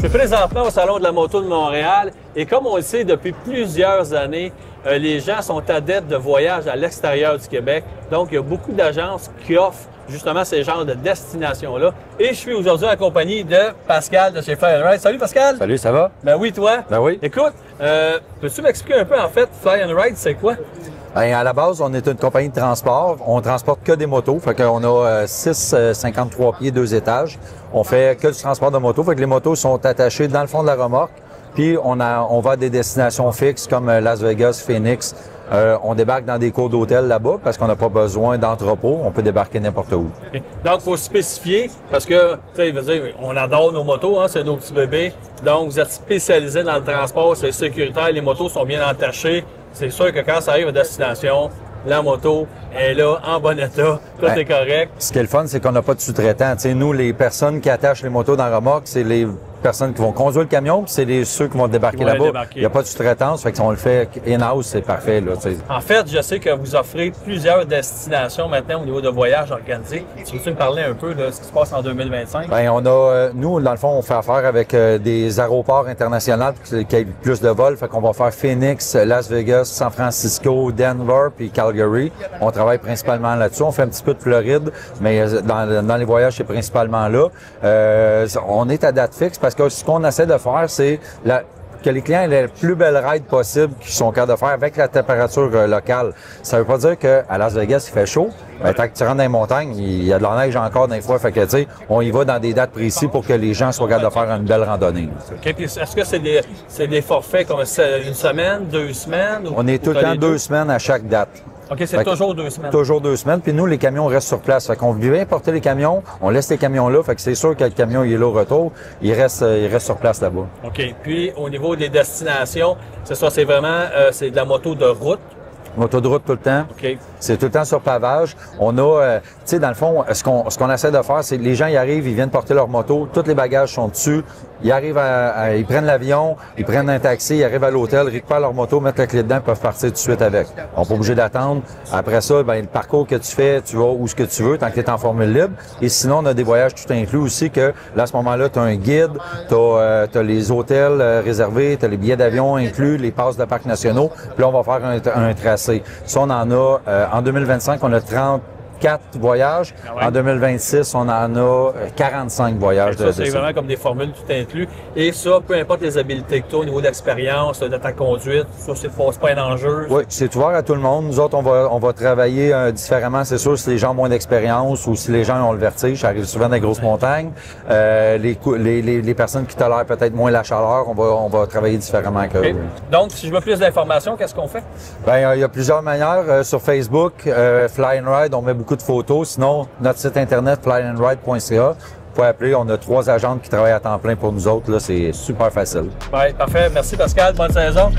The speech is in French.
suis présentement au Salon de la moto de Montréal et comme on le sait depuis plusieurs années, les gens sont adeptes de voyages à l'extérieur du Québec. Donc, il y a beaucoup d'agences qui offrent justement ces genres de destinations-là. Et je suis aujourd'hui en compagnie de Pascal de chez Fly & Ride. Salut Pascal! Salut, ça va? Ben oui, toi? Ben oui. Écoute, peux-tu m'expliquer un peu en fait, Fly & Ride, c'est quoi? Ben, à la base, on est une compagnie de transport. On transporte que des motos. Fait qu'on a 53 pieds, 2 étages. On fait que du transport de motos. Fait que les motos sont attachées dans le fond de la remorque. Puis on va à des destinations fixes comme Las Vegas, Phoenix. On débarque dans des cours d'hôtel là-bas parce qu'on n'a pas besoin d'entrepôt. On peut débarquer n'importe où. Okay. Donc, il faut spécifier parce que, tu sais, on adore nos motos, hein, c'est nos petits bébés. Donc, vous êtes spécialisé dans le transport, c'est sécuritaire, les motos sont bien attachées. C'est sûr que quand ça arrive à destination, la moto est là, en bon état, tout est correct. Ce qui est le fun, c'est qu'on n'a pas de sous-traitants. Tu sais, nous, les personnes qui attachent les motos dans la remorque, c'est les personnes qui vont conduire le camion, puis c'est ceux qui vont débarquer là-bas. Il n'y a pas de sous-traitance, fait que si on le fait in-house, c'est parfait. Là, tu sais. En fait, je sais que vous offrez plusieurs destinations maintenant au niveau de voyages organisés. Tu veux-tu me parler un peu de ce qui se passe en 2025? Bien, on a, nous, dans le fond, on fait affaire avec des aéroports internationaux qui aient plus de vols. Fait qu'on va faire Phoenix, Las Vegas, San Francisco, Denver, puis Calgary. On travaille principalement là-dessus. On fait un petit peu de Floride, mais dans les voyages, c'est principalement là. On est à date fixe parce que ce qu'on essaie de faire, c'est que les clients aient la plus belle ride possible qu'ils sont capables de faire avec la température locale. Ça veut pas dire qu'à Las Vegas, il fait chaud. Ben, tant que tu rentres dans les montagnes, il y a de la neige encore des fois. Fait que, tu sais, on y va dans des dates précises pour que les gens soient capables de faire une belle randonnée. Okay. Est-ce que c'est des forfaits comme une semaine, 2 semaines? On est tout le temps 2 semaines à chaque date. OK, c'est toujours 2 semaines. Toujours 2 semaines. Puis nous, les camions restent sur place. Fait qu'on vient porter les camions, on laisse les camions là. Fait que c'est sûr que le camion il est là au retour. Il reste sur place là-bas. OK. Puis au niveau des destinations, c'est ça, c'est vraiment c'est de la moto de route. Moto de route tout le temps. OK. C'est tout le temps sur pavage. On a, tu sais, dans le fond, ce qu'on essaie de faire, c'est que les gens y arrivent, ils viennent porter leur moto, tous les bagages sont dessus. Ils arrivent ils prennent l'avion, ils prennent un taxi, ils arrivent à l'hôtel, récupèrent leur moto, mettent la clé dedans, ils peuvent partir tout de suite avec. On n'est pas obligé d'attendre. Après ça, ben, le parcours que tu fais, tu vas où ce que tu veux, tant que tu es en formule libre. Et sinon, on a des voyages tout inclus aussi que, là, à ce moment-là, tu as un guide, tu as les hôtels réservés, tu as les billets d'avion inclus, les passes de parcs nationaux. Puis là, on va faire un tracé. Ça, on en a, en 2025, on a 34 voyages. Ah ouais. En 2026, on en a 45 voyages. Ça, c'est vraiment comme des formules tout inclus. Et ça, peu importe les habiletés que tu as au niveau d'expérience, de ta conduite, ça, c'est pas un enjeu. Oui, c'est ouvert à tout le monde. Nous autres, on va travailler différemment. C'est sûr, si les gens ont moins d'expérience ou si les gens ont le vertige, ça arrive souvent dans les grosses montagnes. Les personnes qui tolèrent peut-être moins la chaleur, on va travailler différemment avec eux. Donc, si je veux plus d'informations, qu'est-ce qu'on fait? Bien, il y a plusieurs manières. Sur Facebook, Fly & Ride, on met beaucoup de photos. Sinon, notre site internet flyandride.ca. Vous pouvez appeler. On a 3 agentes qui travaillent à temps plein pour nous autres. Là, c'est super facile. Oui, parfait. Merci Pascal. Bonne saison.